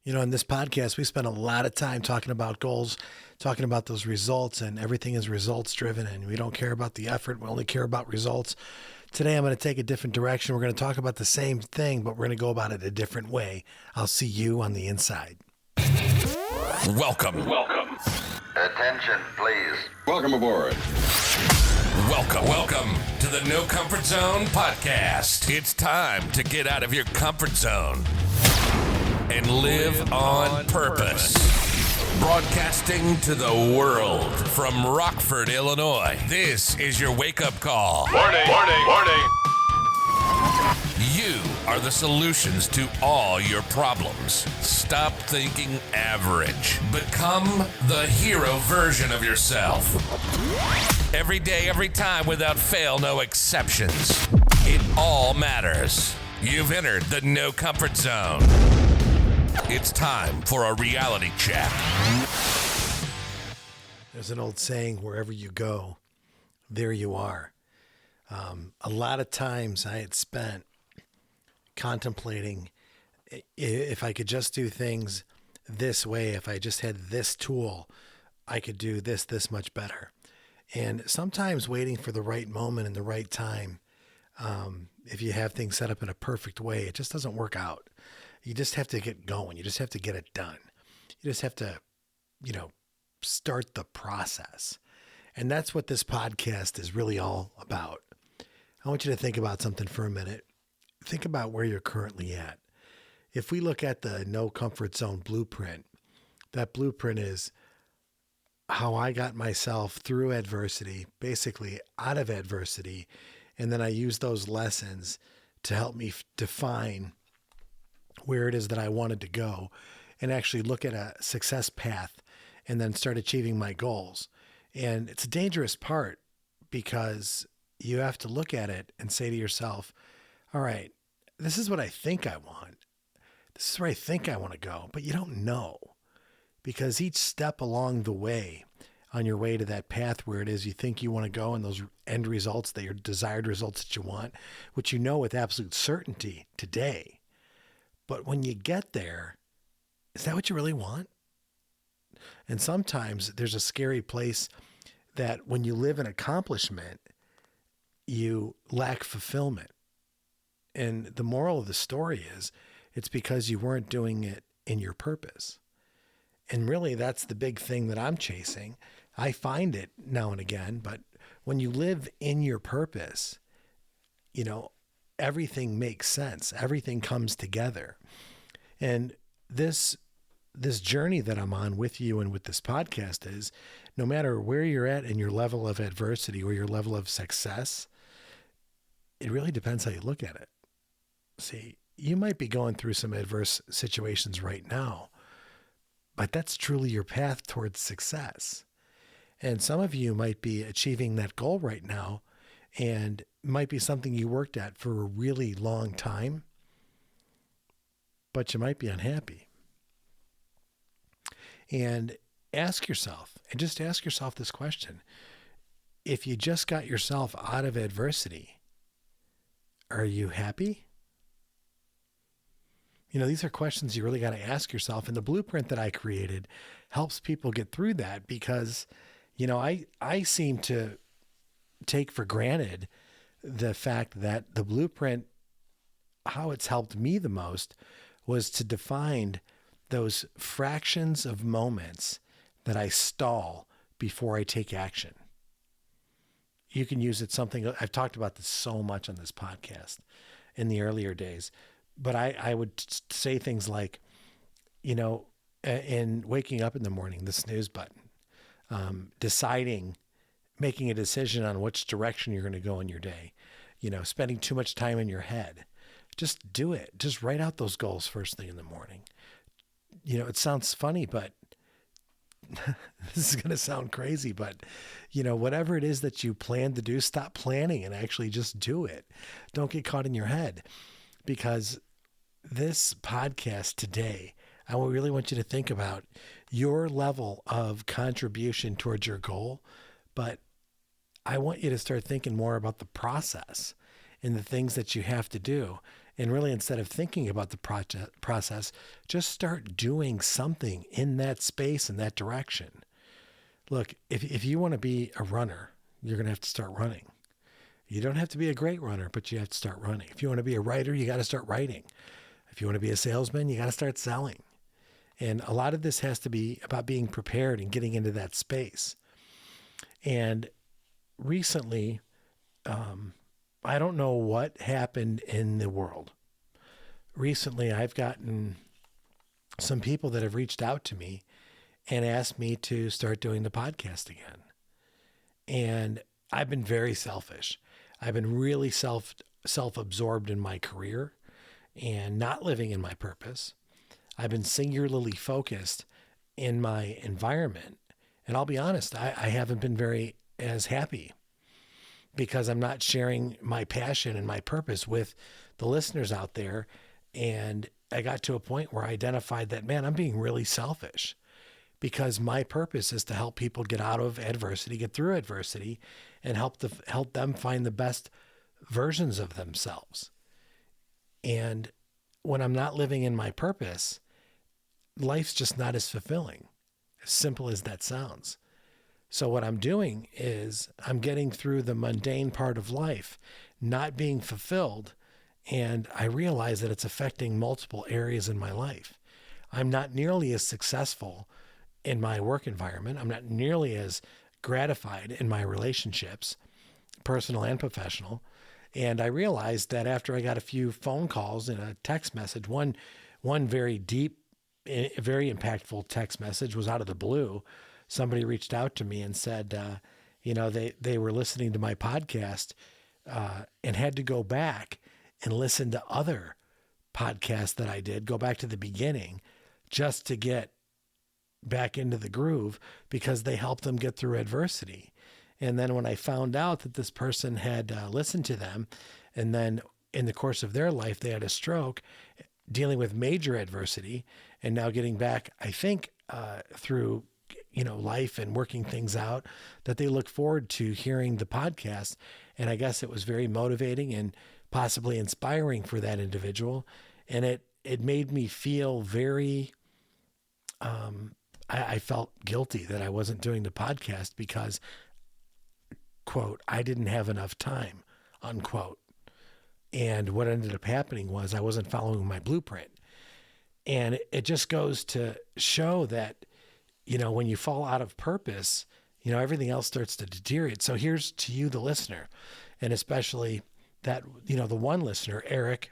You know, in this podcast, we spend a lot of time talking about goals, talking about those results, and everything is results driven, and we don't care about the effort. We only care about results. Today, I'm going to take a different direction. We're going to talk about the same thing, but we're going to go about it a different way. I'll see you on the inside. Welcome. Attention, please. Welcome aboard. Welcome to the No Comfort Zone podcast. It's time to get out of your comfort zone and live on purpose. Broadcasting to the world from Rockford, Illinois. This is your wake-up call. Warning. You are the solutions to all your problems. Stop thinking average. Become the hero version of yourself. Every day, every time, without fail, no exceptions. It all matters. You've entered the No Comfort Zone. It's time for a reality check. There's an old saying, wherever you go, there you are. A lot of times I had spent contemplating if I could just do things this way, if I just had this tool, I could do this much better. And sometimes waiting for the right moment and the right time, if you have things set up in a perfect way, it just doesn't work out. You just have to get going. You just have to get it done. You just have to, start the process. And that's what this podcast is really all about. I want you to think about something for a minute. Think about where you're currently at. If we look at the No Comfort Zone blueprint, that blueprint is how I got myself through adversity, basically out of adversity, and then I use those lessons to help me define where it is that I wanted to go and actually look at a success path and then start achieving my goals. And it's a dangerous part because you have to look at it and say to yourself, all right, this is what I think I want. This is where I think I want to go, but you don't know because each step along the way on your way to that path where it is you think you want to go and those end results, that your desired results that you want, which you know with absolute certainty today. But when you get there, is that what you really want? And sometimes there's a scary place that when you live in accomplishment, you lack fulfillment. And the moral of the story is it's because you weren't doing it in your purpose. And really, that's the big thing that I'm chasing. I find it now and again, but when you live in your purpose, everything makes sense. Everything comes together. And this journey that I'm on with you and with this podcast is no matter where you're at in your level of adversity or your level of success, it really depends how you look at it. See, you might be going through some adverse situations right now, but that's truly your path towards success. And some of you might be achieving that goal right now and it might be something you worked at for a really long time, but you might be unhappy. And ask yourself this question. If you just got yourself out of adversity, are you happy? These are questions you really got to ask yourself. And the blueprint that I created helps people get through that because, I seem to take for granted the fact that the blueprint, how it's helped me the most was to define those fractions of moments that I stall before I take action. You can use it something, I've talked about this so much on this podcast in the earlier days, but I would say things like, in waking up in the morning, the snooze button, making a decision on which direction you're going to go in your day, spending too much time in your head. Just do it. Just write out those goals first thing in the morning. It sounds funny, but this is going to sound crazy, but whatever it is that you plan to do, stop planning and actually just do it. Don't get caught in your head because this podcast today, I really want you to think about your level of contribution towards your goal, but I want you to start thinking more about the process and the things that you have to do. And really, instead of thinking about the process, just start doing something in that space, in that direction. Look, if you want to be a runner, you're going to have to start running. You don't have to be a great runner, but you have to start running. If you want to be a writer, you got to start writing. If you want to be a salesman, you got to start selling. And a lot of this has to be about being prepared and getting into that space. And recently, I don't know what happened in the world. Recently, I've gotten some people that have reached out to me and asked me to start doing the podcast again. And I've been very selfish. I've been really self-absorbed in my career and not living in my purpose. I've been singularly focused in my environment. And I'll be honest, I haven't been very as happy because I'm not sharing my passion and my purpose with the listeners out there. And I got to a point where I identified that, man, I'm being really selfish because my purpose is to help people get out of adversity, get through adversity, and help them find the best versions of themselves. And when I'm not living in my purpose, life's just not as fulfilling, as simple as that sounds. So what I'm doing is I'm getting through the mundane part of life, not being fulfilled, and I realize that it's affecting multiple areas in my life. I'm not nearly as successful in my work environment. I'm not nearly as gratified in my relationships, personal and professional. And I realized that after I got a few phone calls and a text message, one very deep, very impactful text message was out of the blue. Somebody reached out to me and said, they were listening to my podcast and had to go back and listen to other podcasts that I did, go back to the beginning just to get back into the groove because they helped them get through adversity. And then when I found out that this person had listened to them, and then in the course of their life, they had a stroke, dealing with major adversity, and now getting back, I think, through life and working things out, that they look forward to hearing the podcast. And I guess it was very motivating and possibly inspiring for that individual. And it made me feel very, I felt guilty that I wasn't doing the podcast because, quote, I didn't have enough time, unquote. And what ended up happening was I wasn't following my blueprint. And it just goes to show that, when you fall out of purpose, everything else starts to deteriorate. So here's to you, the listener, and especially that, the one listener, Eric.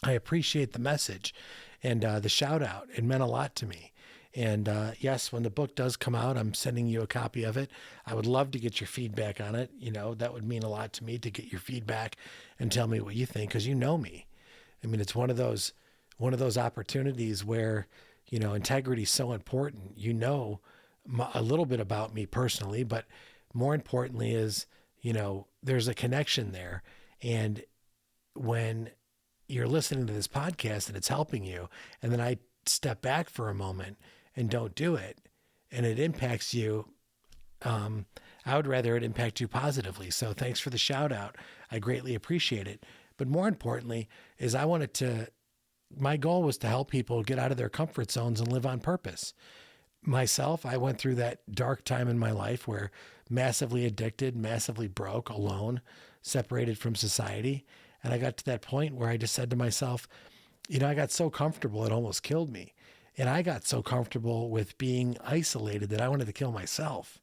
I appreciate the message and the shout out. It meant a lot to me. And yes, when the book does come out, I'm sending you a copy of it. I would love to get your feedback on it. That would mean a lot to me to get your feedback and tell me what you think, because you know me. I mean, it's one of those opportunities where, integrity is so important. A little bit about me personally, but more importantly is, there's a connection there. And when you're listening to this podcast and it's helping you, and then I step back for a moment and don't do it, and it impacts you, I would rather it impact you positively. So thanks for the shout out. I greatly appreciate it. But more importantly is my goal was to help people get out of their comfort zones and live on purpose. Myself, I went through that dark time in my life where massively addicted, massively broke, alone, separated from society. And I got to that point where I just said to myself, I got so comfortable, it almost killed me. And I got so comfortable with being isolated that I wanted to kill myself.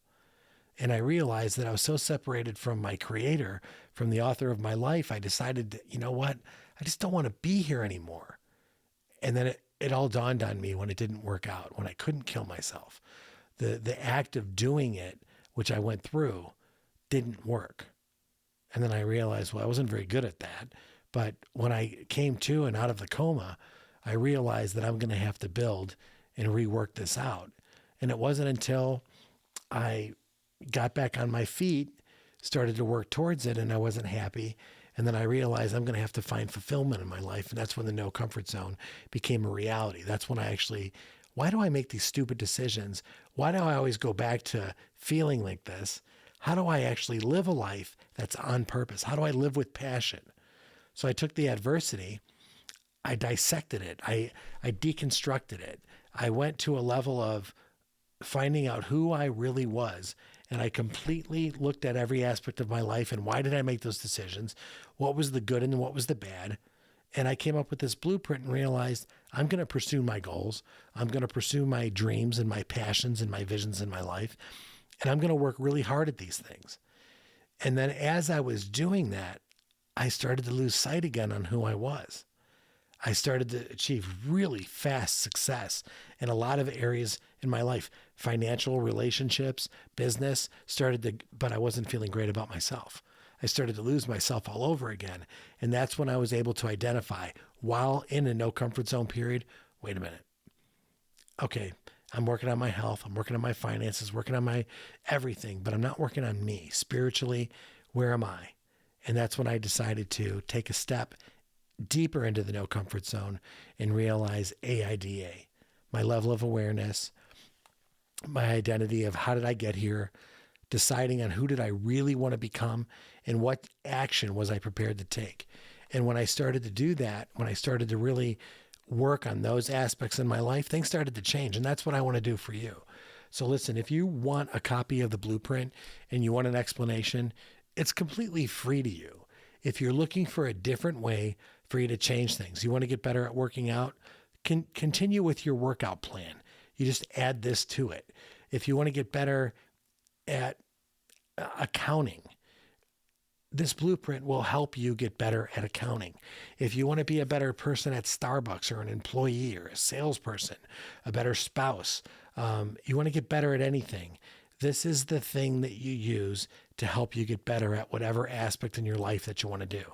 And I realized that I was so separated from my creator, from the author of my life, I decided that, I just don't want to be here anymore. And then it all dawned on me when it didn't work out, when I couldn't kill myself. The act of doing it, which I went through, didn't work. And then I realized, I wasn't very good at that. But when I came to and out of the coma, I realized that I'm going to have to build and rework this out. And it wasn't until I got back on my feet, started to work towards it, and I wasn't happy. And then I realized I'm going to have to find fulfillment in my life. And that's when the no comfort zone became a reality. That's when why do I make these stupid decisions? Why do I always go back to feeling like this? How do I actually live a life that's on purpose? How do I live with passion? So I took the adversity, I dissected it, I deconstructed it. I went to a level of finding out who I really was. And I completely looked at every aspect of my life and why did I make those decisions? What was the good and what was the bad? And I came up with this blueprint and realized I'm going to pursue my goals. I'm going to pursue my dreams and my passions and my visions in my life. And I'm going to work really hard at these things. And then as I was doing that, I started to lose sight again on who I was. I started to achieve really fast success in a lot of areas in my life. Financial, relationships, business but I wasn't feeling great about myself. I started to lose myself all over again. And that's when I was able to identify, while in a no comfort zone period, wait a minute. Okay, I'm working on my health. I'm working on my finances, working on my everything, but I'm not working on me. Spiritually, where am I? And that's when I decided to take a step deeper into the no comfort zone and realize AIDA, my level of awareness, my identity of how did I get here, deciding on who did I really want to become and what action was I prepared to take. And when I started to do that, when I started to really work on those aspects in my life, things started to change. And that's what I want to do for you. So listen, if you want a copy of the blueprint and you want an explanation, it's completely free to you. If you're looking for a different way for you to change things, you want to get better at working out, continue with your workout plan. You just add this to it. If you want to get better at accounting, this blueprint will help you get better at accounting. If you want to be a better person at Starbucks or an employee or a salesperson, a better spouse, you want to get better at anything, this is the thing that you use to help you get better at whatever aspect in your life that you want to do.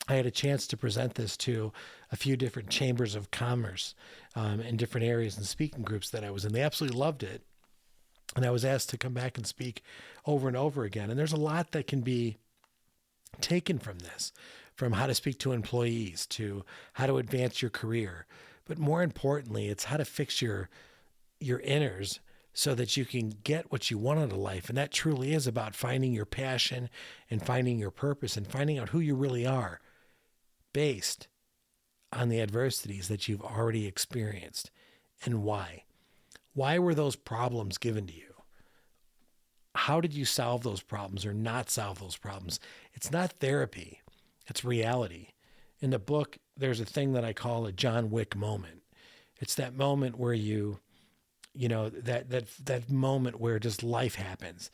I had a chance to present this to a few different chambers of commerce in different areas and speaking groups that I was in. They absolutely loved it. And I was asked to come back and speak over and over again. And there's a lot that can be taken from this, from how to speak to employees to how to advance your career. But more importantly, it's how to fix your inners so that you can get what you want out of life. And that truly is about finding your passion and finding your purpose and finding out who you really are based on the adversities that you've already experienced and why. Why were those problems given to you? How did you solve those problems or not solve those problems? It's not therapy, it's reality. In the book, there's a thing that I call a John Wick moment. It's that moment where that moment where just life happens.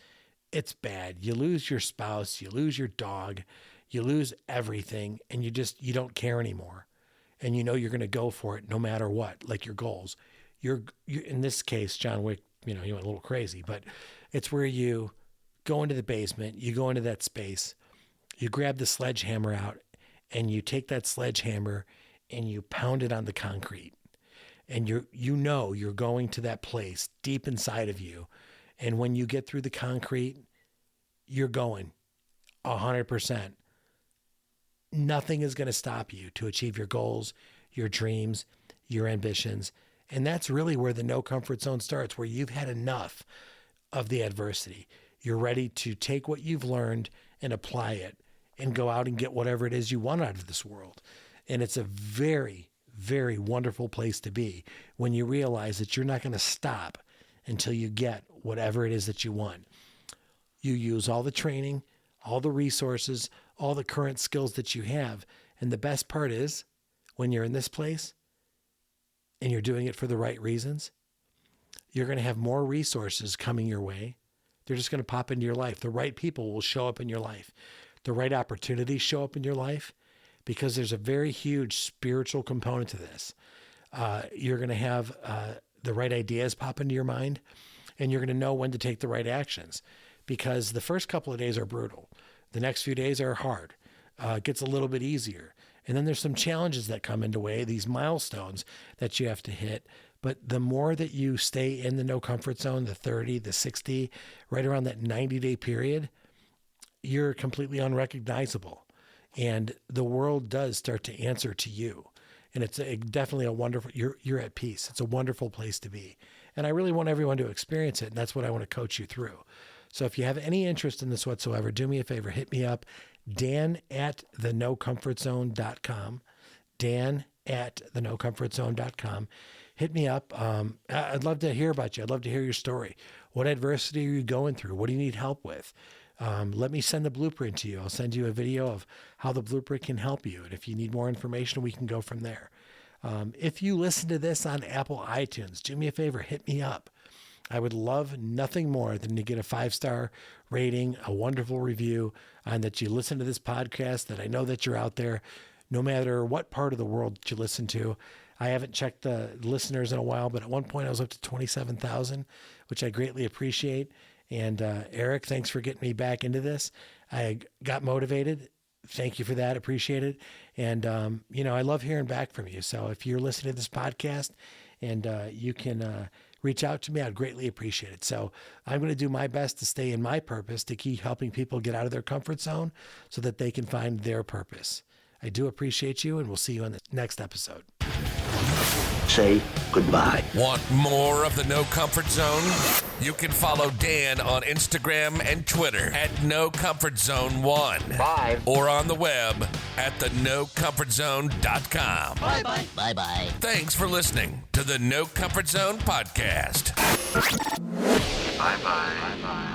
It's bad. You lose your spouse, you lose your dog, you lose everything, and you don't care anymore. And you're going to go for it no matter what, like your goals. You're in this case, John Wick, he went a little crazy, but it's where you go into the basement, you go into that space, you grab the sledgehammer out, and you take that sledgehammer and you pound it on the concrete. And you're going to that place deep inside of you. And when you get through the concrete, you're going 100%. Nothing is going to stop you to achieve your goals, your dreams, your ambitions. And that's really where the no comfort zone starts, where you've had enough of the adversity. You're ready to take what you've learned and apply it and go out and get whatever it is you want out of this world. And it's a very, very wonderful place to be when you realize that you're not going to stop until you get whatever it is that you want. You use all the training, all the resources, all the current skills that you have. And the best part is when you're in this place and you're doing it for the right reasons, you're going to have more resources coming your way. They're just going to pop into your life. The right people will show up in your life. The right opportunities show up in your life because there's a very huge spiritual component to this. You're going to have the right ideas pop into your mind, and you're going to know when to take the right actions because the first couple of days are brutal. The next few days are hard. It gets a little bit easier. And then there's some challenges that come into way, these milestones that you have to hit. But the more that you stay in the no comfort zone, the 30, the 60, right around that 90-day period, you're completely unrecognizable. And the world does start to answer to you. And it's definitely a wonderful, you're at peace. It's a wonderful place to be. And I really want everyone to experience it. And that's what I want to coach you through. So if you have any interest in this whatsoever, do me a favor, hit me up, dan@thenocomfortzone.com. dan@thenocomfortzone.com. Hit me up. I'd love to hear about you. I'd love to hear your story. What adversity are you going through? What do you need help with? Let me send the blueprint to you. I'll send you a video of how the blueprint can help you. And if you need more information, we can go from there. If you listen to this on Apple iTunes, do me a favor, hit me up. I would love nothing more than to get a 5-star rating, a wonderful review, and that you listen to this podcast, that I know that you're out there, no matter what part of the world that you listen to. I haven't checked the listeners in a while, but at one point I was up to 27,000, which I greatly appreciate. And Eric, thanks for getting me back into this. I got motivated. Thank you for that. Appreciate it. And, I love hearing back from you. So if you're listening to this podcast and you can reach out to me, I'd greatly appreciate it. So I'm going to do my best to stay in my purpose, to keep helping people get out of their comfort zone so that they can find their purpose. I do appreciate you, and we'll see you on the next episode. Say goodbye. Want more of the No Comfort Zone? You can follow Dan on Instagram and Twitter at NoComfortZone1. Bye. Or on the web at thenocomfortzone.com. Bye-bye. Bye-bye. Thanks for listening to the No Comfort Zone podcast. Bye-bye. Bye-bye.